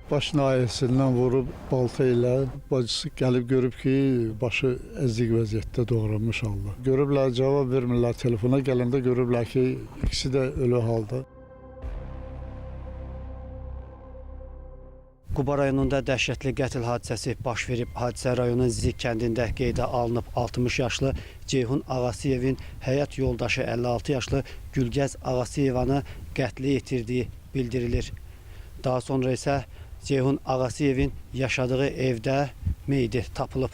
Baş nahiyəsindən vurub balta ilə. Bacısı gəlib görüb ki, başı əzik vəziyyətdə doğranmış halda. Görüblər, cavab vermirlər telefona. Gələndə görüblər ki, ikisi də ölü halda. Quba rayonunda dəhşətli qətl hadisəsi baş verib. Hadisə rayonun Zik kəndində qeydə alınıb. 60 yaşlı Ceyhun Ağasıyevin həyat yoldaşı 56 yaşlı Gülgəz Ağasiyevanı qətli yetirdiyi bildirilir. Daha sonra isə Ceyhun Ağasıyevin yaşadığı evdə meyidi tapılıb.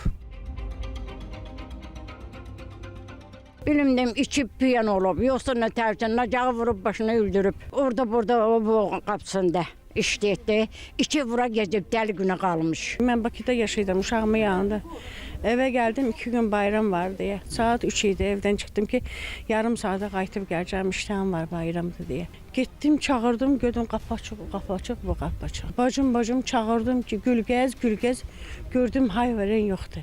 Bilimdim içib piyan olub, yoxsa nə tərsən, nacağı vurub başına öldürüb. Orada o bu qapısında işləyətdi. İki vura gezib dəli günə qalmış. Mən Bakıda yaşaydım, uşağımın yanında. Eve geldim, 2 gün bayram var diye. Saat 3 idi, evden çıktım ki yarım saate qayıtıb gələcəm, iştahım var bayramdır diye. Gittim, çağırdım, gördüm qapı açıq, bu qapı açıq. Bacım çağırdım ki Gülgəz, gördüm hay veren yoxdur.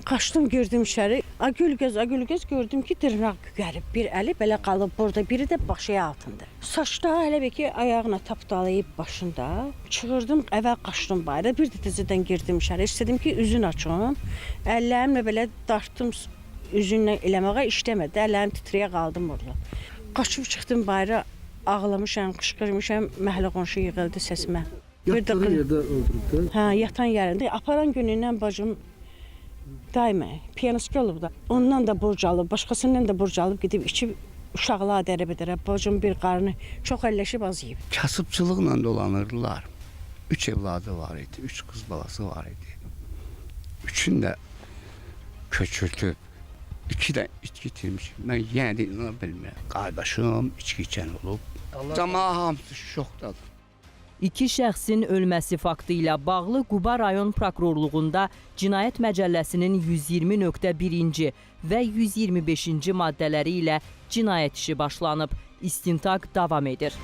Qaçdım, gördüm içəri. Gülgəz gördüm ki dırnaq gəlib. Bir əli belə qalıb burada, biri də başı altında. Saçları hələ bir ki ayağına tapdalayıb başında. Çıxırdım, əvvəl qaçdım bayra. Bir də təzədən girdim içəri. İstədim ki üzün açım. Əllərimlə belə dartdım üzünlə eləməyə işləmədi. Əllərim titrəyə qaldım orada. Qaçıb çıxdım bayra. Ağlamışam, qışqırmışam. Məhəllə qonşu yığıldı səsimə. Yatdığı yerdə öldürübdü. Hə, yatan yerində. Aparan günündən bacım daima piyanist olub da. Ondan da borc alıb, başqasından da borc alıb gedib içib uşaqlığa dərə-bədərə. Bacım bir qarnı çox əlləşib az yeyib. Kasıbçılıqla dolanırdılar. 3 evladı var idi, 3 qız balası var idi. 3'ünü də köçürtüb, 2 də içki itirmiş. Mən yenə də inana bilmirəm. Qardaşım içki içən olub. Camaat hamısı şokdadır. 2 şəxsin ölməsi faktı ilə bağlı Quba rayon prokurorluğunda Cinayət Məcəlləsinin 120.1-ci və 125-ci maddələri ilə cinayət işi başlanıb. İstintaq davam edir.